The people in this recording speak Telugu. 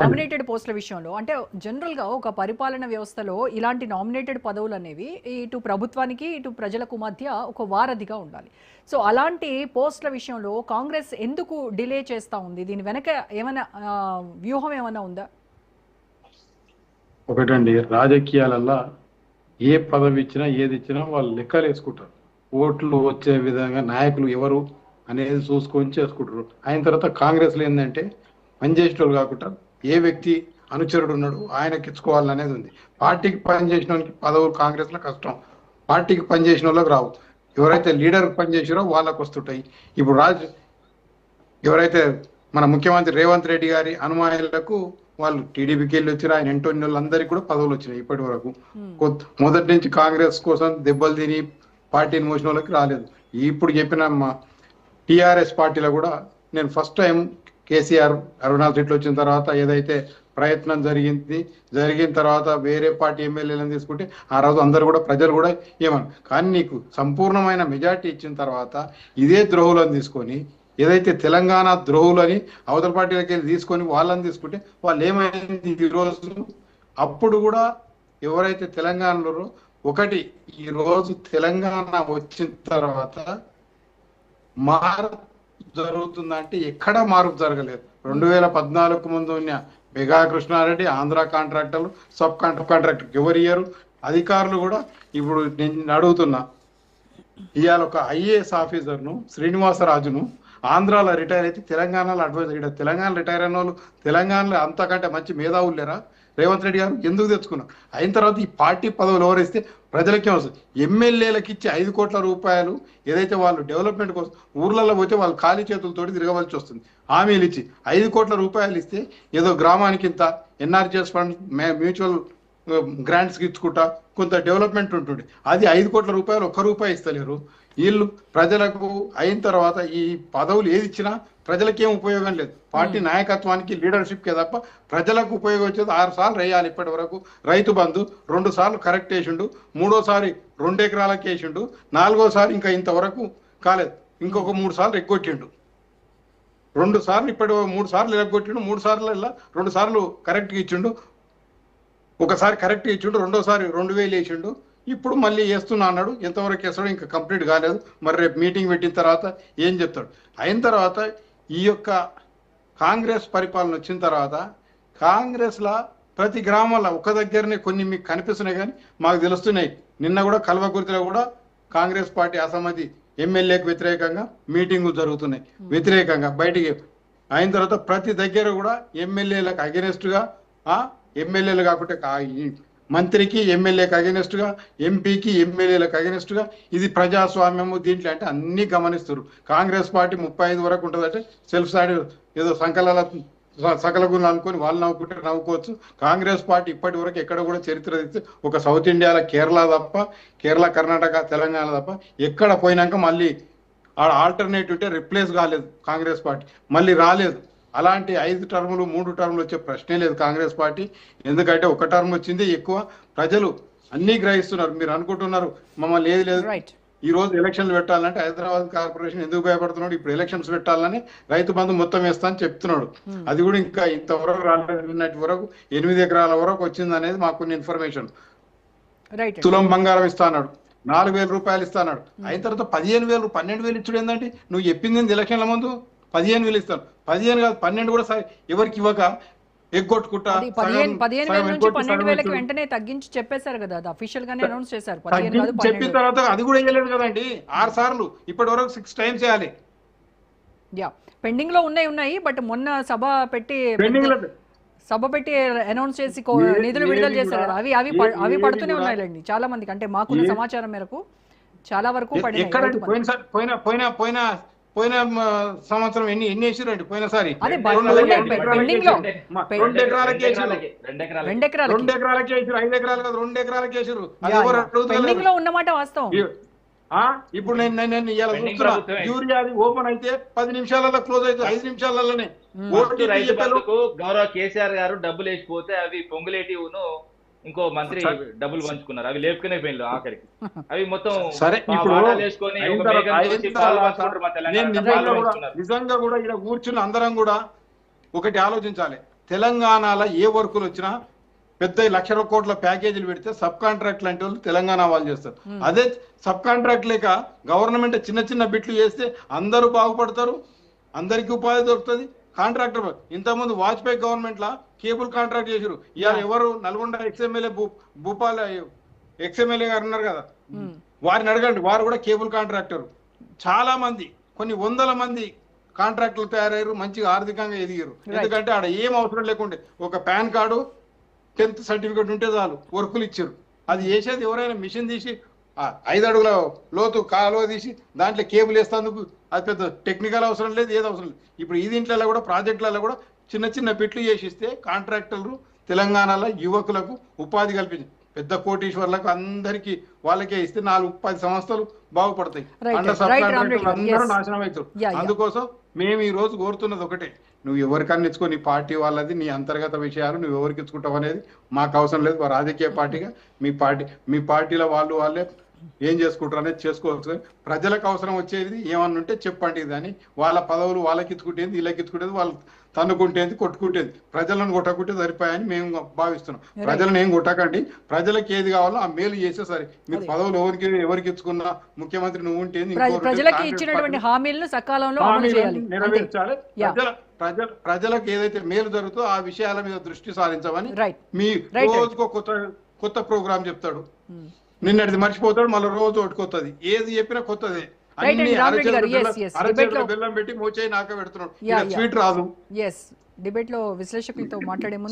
నామినేటెడ్ పోస్టుల విషయంలో అంటే జనరల్గా ఒక పరిపాలన వ్యవస్థలో ఇలాంటి నామినేటెడ్ పదవులు అనేవి ఇటు ప్రభుత్వానికి ఇటు ప్రజలకు మధ్య ఒక వారధిగా ఉండాలి. సో అలాంటి పోస్టుల విషయంలో కాంగ్రెస్ ఎందుకు డిలే చేస్తూ ఉంది? దీని వెనక ఏమైనా వ్యూహం ఏమైనా ఉందా? ఒకటండి, రాజకీయాలల్లో ఏ పదవి ఇచ్చినా ఏది ఇచ్చినా వాళ్ళు లెక్కలు వేసుకుంటారు. ఓట్లు వచ్చే విధంగా నాయకులు ఎవరు అనేది చూసుకొని చేసుకుంటారు. అయిన తర్వాత కాంగ్రెస్లో ఏంటంటే పనిచేసేటోళ్ళు కాకుండా ఏ వ్యక్తి అనుచరుడు ఉన్నాడు ఆయనకి ఇచ్చుకోవాలనేది ఉంది. పార్టీకి పనిచేసిన వాళ్ళకి పదవులు కాంగ్రెస్లో కష్టం, పార్టీకి పనిచేసిన వాళ్ళకి రావు. ఎవరైతే లీడర్ పనిచేసారో వాళ్ళకు వస్తుంటాయి. ఇప్పుడు ఎవరైతే మన ముఖ్యమంత్రి రేవంత్ రెడ్డి గారి అనుమానులకు వాళ్ళు టీడీపీకి వెళ్ళి వచ్చారు, ఆయన ఎంటోని వాళ్ళందరికీ కూడా పదవులు వచ్చినాయి. ఇప్పటి వరకు మొదటి నుంచి కాంగ్రెస్ కోసం దెబ్బలు తిని పార్టీని మోసిన వాళ్ళకి రాలేదు. ఇప్పుడు చెప్పిన మా టీఆర్ఎస్ పార్టీలో కూడా నేను ఫస్ట్ టైం కేసీఆర్ 64 సీట్లు వచ్చిన తర్వాత ఏదైతే ప్రయత్నం జరిగిన తర్వాత వేరే పార్టీ ఎమ్మెల్యేలను తీసుకుంటే ఆ రోజు అందరు కూడా ప్రజలు కూడా ఏమన్నారు. కానీ నీకు సంపూర్ణమైన మెజార్టీ ఇచ్చిన తర్వాత ఇదే ద్రోహులను తీసుకొని ఏదైతే తెలంగాణ ద్రోహులని అవతల పార్టీలకి వెళ్ళి తీసుకొని వాళ్ళని తీసుకుంటే వాళ్ళు ఏమైంది ఈరోజు? అప్పుడు కూడా ఎవరైతే తెలంగాణలో ఒకటి ఈరోజు తెలంగాణ వచ్చిన తర్వాత మార్పు జరుగుతుందంటే ఎక్కడా మార్పు జరగలేదు. 2014 ముందు ఉన్న మెగా కృష్ణారెడ్డి, ఆంధ్ర కాంట్రాక్టర్లు, సబ్ కాంట్రాక్టర్ ఎవరు ఇయ్యరు. అధికారులు కూడా ఇప్పుడు నేను అడుగుతున్నా, ఇవాళ ఒక ఐఏఎస్ ఆఫీసర్ను శ్రీనివాసరాజును ఆంధ్రాలో రిటైర్ అయితే తెలంగాణలో అడ్వైజర్, ఇక్కడ తెలంగాణ రిటైర్ అయిన వాళ్ళు తెలంగాణలో అంతకంటే మంచి మేధావులు లేరా? రేవంత్ రెడ్డి గారు ఎందుకు తెచ్చుకున్నారు? అయిన తర్వాత ఈ పార్టీ పదవులు ఎవరిస్తే ప్రజలకే వస్తుంది. ఎమ్మెల్యేలకు ఇచ్చి 5 కోట్ల రూపాయలు ఏదైతే వాళ్ళు డెవలప్మెంట్ కోసం ఊర్లలో పోతే వాళ్ళు ఖాళీ చేతులతోటి తిరగవలసి వస్తుంది. హామీలు ఇచ్చి 5 కోట్ల రూపాయలు ఇస్తే ఏదో గ్రామానికి ఇంత ఎన్ఆర్జిఎస్ ఫండ్ మ్యూచువల్ గ్రాంట్స్కి ఇచ్చుకుంటా కొంత డెవలప్మెంట్ ఉంటుంది. అది 5 కోట్ల రూపాయలు 1 రూపాయి ఇస్తలేరు. వీళ్ళు ప్రజలకు అయిన తర్వాత ఈ పదవులు ఏది ఇచ్చినా ప్రజలకేం ఉపయోగం లేదు. పార్టీ నాయకత్వానికి లీడర్షిప్కే తప్ప ప్రజలకు ఉపయోగం వచ్చేది 6 సార్లు వేయాలి. ఇప్పటి వరకు రైతు బంధు 2 సార్లు కరెక్ట్ వేసిండు, 3ఓసారి 2 ఎకరాలకు వేసిండు, 4ఓసారి ఇంకా ఇంతవరకు కాలేదు. ఇంకొక 3 సార్లు ఎగ్గొట్టిండు. 2 సార్లు ఇప్పటి 3 సార్లు ఎగ్గొట్టిండు. 3 సార్లు 2 సార్లు కరెక్ట్గా ఇచ్చిండు, ఒకసారి కరెక్ట్ ఇచ్చిండు, 2ఓసారి 2000 వేసిండు. ఇప్పుడు మళ్ళీ వేస్తున్నా అన్నాడు. ఎంతవరకు వేస్తాడు ఇంకా కంప్లీట్ కాలేదు. మరి రేపు మీటింగ్ పెట్టిన తర్వాత ఏం చెప్తాడు? అయిన తర్వాత ఈ యొక్క కాంగ్రెస్ పరిపాలన వచ్చిన తర్వాత కాంగ్రెస్లో ప్రతి గ్రామంలో ఒక దగ్గరనే కొన్ని మీకు కనిపిస్తున్నాయి కానీ మాకు తెలుస్తున్నాయి. నిన్న కూడా కల్వకుర్తిలో కూడా కాంగ్రెస్ పార్టీ అసమ్మతి ఎమ్మెల్యేకి వ్యతిరేకంగా మీటింగులు జరుగుతున్నాయి. వ్యతిరేకంగా బయటికి అయిన తర్వాత ప్రతి దగ్గర కూడా ఎమ్మెల్యేలకు అగెనెస్ట్గా, ఎమ్మెల్యేలు కాకుంటే మంత్రికి ఎమ్మెల్యేకి అగెనెస్ట్గా, ఎంపీకి ఎమ్మెల్యేలకు అగెనెస్ట్గా. ఇది ప్రజాస్వామ్యము. దీంట్లో అంటే అన్ని గమనిస్తారు. కాంగ్రెస్ పార్టీ 35 వరకు ఉంటుందంటే సెల్ఫ్ సైడ్ ఏదో సకల గుణాలు అనుకొని వాళ్ళు నవ్వుకుంటే నవ్వుకోవచ్చు. కాంగ్రెస్ పార్టీ ఇప్పటి వరకు ఎక్కడ కూడా చరిత్ర తెస్తే ఒక సౌత్ ఇండియాలో కేరళ తప్ప, కేరళ, కర్ణాటక, తెలంగాణ తప్ప ఎక్కడ పోయినాక మళ్ళీ ఆల్టర్నేటివ్ అంటే రిప్లేస్ కాలేదు కాంగ్రెస్ పార్టీ, మళ్ళీ రాలేదు. అలాంటి 5 టర్ములు 3 టర్ములు వచ్చే ప్రశ్నే లేదు కాంగ్రెస్ పార్టీ. ఎందుకంటే 1 టర్మ్ వచ్చింది ఎక్కువ. ప్రజలు అన్నీ గ్రహిస్తున్నారు. మీరు అనుకుంటున్నారు మమ్మల్ని ఏది లేదు. ఈ రోజు ఎలక్షన్లు పెట్టాలంటే హైదరాబాద్ కార్పొరేషన్ ఎందుకు భయపడుతున్నాడు? ఇప్పుడు ఎలక్షన్స్ పెట్టాలని రైతు బంధు మొత్తం వేస్తా అని చెప్తున్నాడు. అది కూడా ఇంకా ఇంతవరకు రాలేదు. నిన్నటి వరకు 8 ఎకరాల వరకు వచ్చింది అనేది మాకు ఇన్ఫర్మేషన్. తులం బంగారం ఇస్తా అన్నాడు, 4000 రూపాయలు ఇస్తా అన్నాడు. అయిన తర్వాత 15,000 12,000 ఇచ్చుడు ఏంటంటే నువ్వు చెప్పింది ఎలక్షన్ల ముందు 15,000 ఇస్తాను, 15 కాదు 12 కూడా ఎవరికి ఇవ్వక ఎగ్గొట్టుకుంటా 15,000 నుంచి 12,000కి వెంటనే తగ్గించి చెప్పేశారు కదా, అది అఫీషియల్ గానే అనౌన్స్ చేశారు. చెప్పిన తర్వాత అది కూడా వేయలేదు కదండి. 6 సార్లు ఇప్పటి వరకు 6 టైమ్స్ వేయాలి. పెండింగ్ లో ఉన్నాయి. బట్ మొన్న సభ పెట్టి అనౌన్స్ చేసి నిధులు విడుదల చేశారు కదా, అవి పడుతూనే ఉన్నాయండి చాలా మందికి. అంటే మాకున్న సమాచారం మేరకు చాలా వరకు పోయిన సంవత్సరం ఎన్ని వేసారండి? పోయినసారి 2 ఎకరాలకి వేసారు, 2 ఎకరాలకి వేసారు, 5 ఎకరాలు కాదు 2 ఎకరాలకి వేసారు. ఉన్నమాట వాస్తవం. ఇప్పుడు నేను ఇవాళ చూస్తున్నా యూరియా అది ఓపెన్ అయితే 10 నిమిషాలలో క్లోజ్ అయితే 5 నిమిషాలలోనే. గౌరవ కేసీఆర్ గారు డబ్బులు వేసిపోతే అవి పొంగులేటి ఇంకో మంత్రి డబ్బులు పంచుకున్నారు. అవి లేపుకునే పోయిన్లు ఆఖరికి. అవి మొత్తం సరే. ఇప్పుడు నిజంగా కూడా ఇక్కడ కూర్చుని అందరం కూడా ఒకటి ఆలోచించాలి. తెలంగాణలో ఏ వర్కులు వచ్చినా పెద్ద లక్షల కోట్ల ప్యాకేజీలు పెడితే సబ్ కాంట్రాక్ట్ లాంటి వాళ్ళు తెలంగాణ వాళ్ళు చేస్తారు. అదే సబ్ కాంట్రాక్ట్ లేక గవర్నమెంట్ చిన్న చిన్న బిట్లు చేస్తే అందరూ బాగుపడతారు, అందరికీ ఉపాధి దొరుకుతుంది. కాంట్రాక్టర్ ఇంతకుముందు వాజ్పేయి గవర్నమెంట్ లా కేబుల్ కాంట్రాక్ట్ చేసారు. ఇవాళ ఎవరు నల్గొండ ఎక్స్ఎమ్మెల్యే భూపాల్ ఎక్స్ఎమ్మెల్యే గారు ఉన్నారు కదా, వారిని అడగండి, వారు కూడా కేబుల్ కాంట్రాక్టర్. చాలా మంది కొన్ని వందల మంది కాంట్రాక్టర్లు తయారయ్యారు, మంచిగా ఆర్థికంగా ఎదిగారు. ఎందుకంటే ఆడ ఏం అవసరం లేకుండే ఒక పాన్ కార్డు 10th సర్టిఫికేట్ ఉంటే చాలు వర్కులు ఇచ్చారు. అది చేసేది ఎవరైనా మిషన్ తీసి 5 అడుగుల లోతు కాలువ తీసి దాంట్లో కేబుల్ వేస్తేందుకు అది పెద్ద టెక్నికల్ అవసరం లేదు, ఏది అవసరం లేదు. ఇప్పుడు ఈ దీంట్లో కూడా ప్రాజెక్టులలో కూడా చిన్న చిన్న బిట్లు చేసిస్తే కాంట్రాక్టర్లు తెలంగాణలో యువకులకు ఉపాధి కల్పించి పెద్ద కోటీశ్వర్లకు అందరికీ వాళ్ళకే ఇస్తే 4-10 సంస్థలు బాగుపడతాయి. అండర్ సబ్ కాంట్రాక్టర్లు అందరూ నాశనం అవుతారు. అందుకోసం మేము ఈ రోజు కోరుతున్నది ఒకటే, నువ్వు ఎవరికన్నా ఇచ్చుకో, నీ పార్టీ వాళ్ళది, నీ అంతర్గత విషయాలు నువ్వు ఎవరికి ఇచ్చుకుంటావు అనేది మాకు అవసరం లేదు. రాజకీయ పార్టీగా మీ పార్టీలో వాళ్ళే ఏం చేసుకుంటారు అనేది చేసుకోవచ్చు. ప్రజలకు అవసరం వచ్చేది ఏమన్నా ఉంటే చెప్పండి. కానీ వాళ్ళ పదవులు వాళ్ళకి ఇచ్చుకుంటేది, వీళ్ళకి ఇచ్చుకుంటేది, వాళ్ళు తన్నుకుంటేది, కొట్టుకుంటేది, ప్రజలను కొట్టకుంటే సరిపోయాయని మేము భావిస్తున్నాం. ప్రజలను ఏం కొట్టకండి, ప్రజలకు ఏది కావాలో ఆ మేలు చేస్తే సరే. మీరు పదవులు ఎవరికి ఇచ్చుకున్నా ముఖ్యమంత్రి నువ్వు ఉంటే ప్రజలకు ఇచ్చినటువంటి హామీలను సకాలంలో నెరవేర్చాలి. ప్రజలకు ఏదైతే మేలు జరుగుతుందో ఆ విషయాల మీద దృష్టి సారించమని మీ రోజుకో కొత్త ప్రోగ్రామ్ చెప్తాడు. నిన్నటిది మర్చిపోతాడు, మళ్ళీ రోజు ఒకటి ఏది చెప్పినా కొత్తది. అరచేతులు బెల్లం పెట్టి మోచేయి నాక పెడుతున్నాడు, స్వీట్ రాదు. డిబేట్ లో విశ్లేషకులతో మాట్లాడే